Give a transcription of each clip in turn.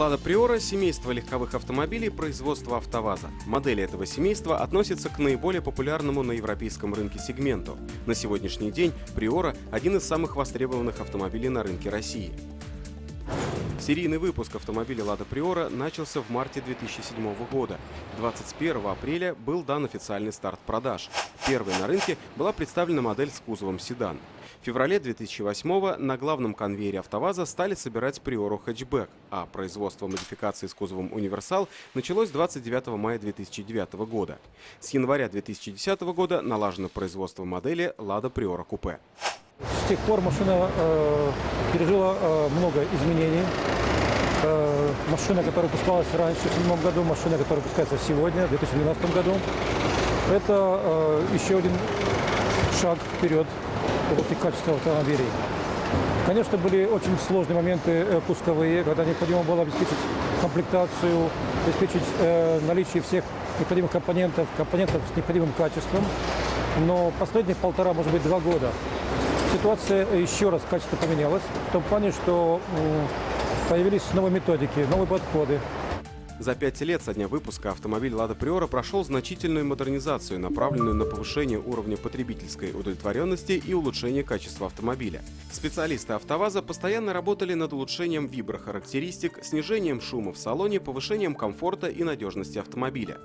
Лада Приора – семейство легковых автомобилей производства АвтоВАЗа. Модели этого семейства относятся к наиболее популярному на европейском рынке сегменту. На сегодняшний день Приора – один из самых востребованных автомобилей на рынке России. Серийный выпуск автомобиля Лада Приора начался в марте 2007 года. 21 апреля был дан официальный старт продаж. Первой на рынке была представлена модель с кузовом седан. В феврале 2008 на главном конвейере АвтоВАЗа стали собирать Приору хэтчбэк, а производство модификации с кузовом универсал началось 29 мая 2009 года. С января 2010 года налажено производство модели Лада Приора купе. С тех пор машина пережила много изменений. Машина, которая выпускалась раньше, в 2007 году, машина, которая выпускается сегодня, в 2012 году. Это еще один шаг вперед в области качества автомобилей. Конечно, были очень сложные моменты пусковые, когда необходимо было обеспечить комплектацию, обеспечить наличие всех необходимых компонентов с необходимым качеством. Но последние полтора, может быть, 2 года ситуация еще раз качественно поменялась, в том плане, что появились новые методики, новые подходы. За 5 лет со дня выпуска автомобиль Лада Приора прошел значительную модернизацию, направленную на повышение уровня потребительской удовлетворенности и улучшение качества автомобиля. Специалисты АвтоВАЗа постоянно работали над улучшением виброхарактеристик, снижением шума в салоне, повышением комфорта и надежности автомобиля.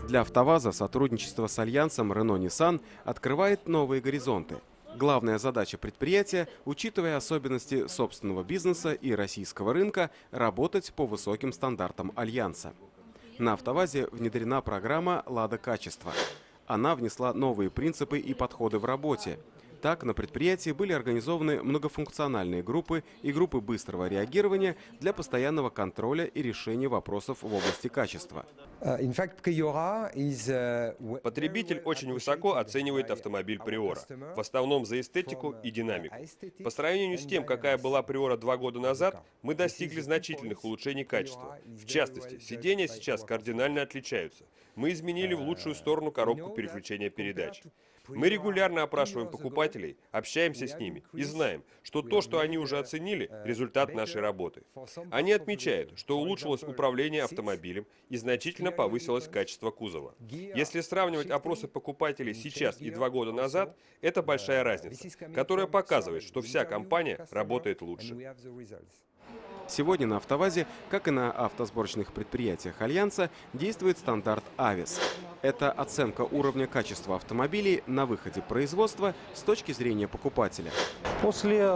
Для АвтоВАЗа сотрудничество с альянсом Renault-Nissan открывает новые горизонты. Главная задача предприятия, учитывая особенности собственного бизнеса и российского рынка, работать по высоким стандартам альянса. На АвтоВАЗе внедрена программа «Лада Качество». Она внесла новые принципы и подходы в работе. Так, на предприятии были организованы многофункциональные группы и группы быстрого реагирования для постоянного контроля и решения вопросов в области качества. Потребитель очень высоко оценивает автомобиль Приора, в основном за эстетику и динамику. По сравнению с тем, какая была Приора 2 года назад, мы достигли значительных улучшений качества. В частности, сиденья сейчас кардинально отличаются. Мы изменили в лучшую сторону коробку переключения передач. Мы регулярно опрашиваем покупателей, общаемся с ними и знаем, что то, что они уже оценили, результат нашей работы. Они отмечают, что улучшилось управление автомобилем и значительно повысилось качество кузова. Если сравнивать опросы покупателей сейчас и 2 года назад, это большая разница, которая показывает, что вся компания работает лучше. Сегодня на АвтоВАЗе, как и на автосборочных предприятиях Альянса, действует стандарт АВИС. Это оценка уровня качества автомобилей на выходе производства с точки зрения покупателя. После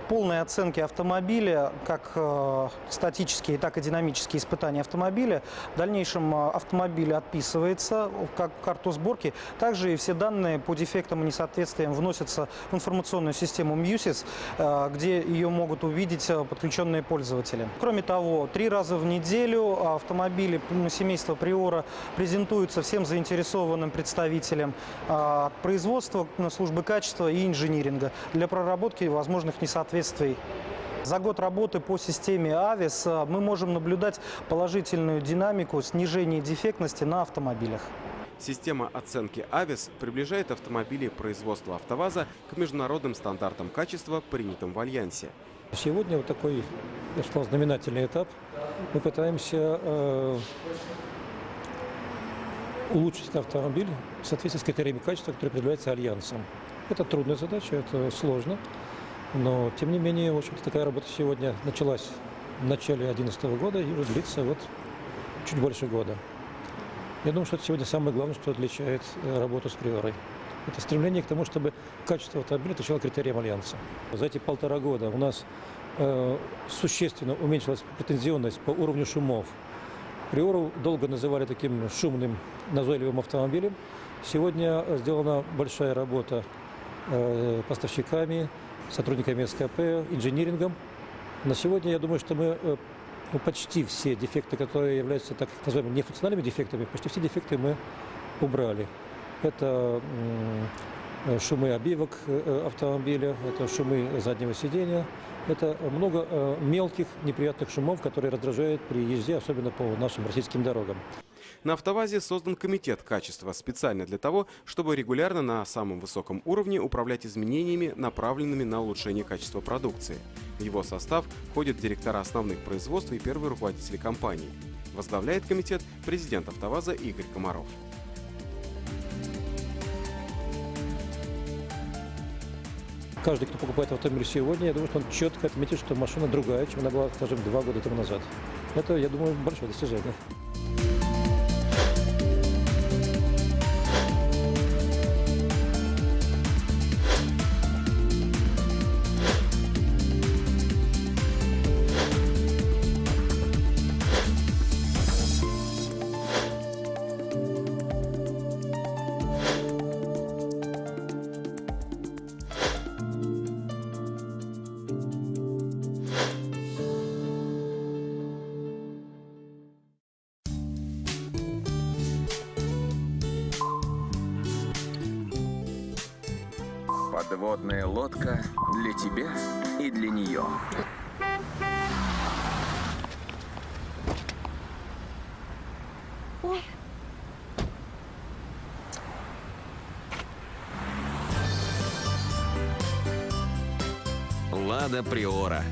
полной оценки автомобиля, как статические, так и динамические испытания автомобиля, в дальнейшем автомобиль отписывается как карту сборки. Также и все данные по дефектам и несоответствиям вносятся в информационную систему МЮСИС, где ее могут увидеть подключенные пользователи. Кроме того, 3 раза в неделю автомобили семейства Приора презентуются всем заинтересованным представителям производства, службы качества и инжиниринга для проработки возможных несоответствий. За год работы по системе АВИС мы можем наблюдать положительную динамику снижения дефектности на автомобилях. Система оценки АВИС приближает автомобили производства АвтоВАЗа к международным стандартам качества, принятым в Альянсе. Сегодня вот такой, я сказал, знаменательный этап. Мы пытаемся улучшить автомобиль в соответствии с критериями качества, которые определяются Альянсом. Это трудная задача, это сложно, но тем не менее, в общем-то, такая работа сегодня началась в начале 2011 года и уже длится вот чуть больше года. Я думаю, что это сегодня самое главное, что отличает работу с Приорой. Это стремление к тому, чтобы качество автомобиля отвечало критериям Альянса. За эти 1,5 года у нас существенно уменьшилась претензионность по уровню шумов. Приору долго называли таким шумным, назойливым автомобилем. Сегодня сделана большая работа поставщиками, сотрудниками СКП, инжинирингом. На сегодня, я думаю, что мы почти все дефекты, которые являются так называемыми нефункциональными дефектами, почти все дефекты мы убрали. Это шумы обивок автомобиля, это шумы заднего сидения, это много мелких неприятных шумов, которые раздражают при езде, особенно по нашим российским дорогам. На «АвтоВАЗе» создан комитет качества специально для того, чтобы регулярно на самом высоком уровне управлять изменениями, направленными на улучшение качества продукции. В его состав входят директора основных производств и первые руководители компании. Возглавляет комитет президент «АвтоВАЗа» Игорь Комаров. Каждый, кто покупает автомобиль сегодня, я думаю, что он четко отметит, что машина другая, чем она была, скажем, 2 года тому назад. Это, я думаю, большое достижение. Подводная лодка для тебя и для нее. Лада Приора.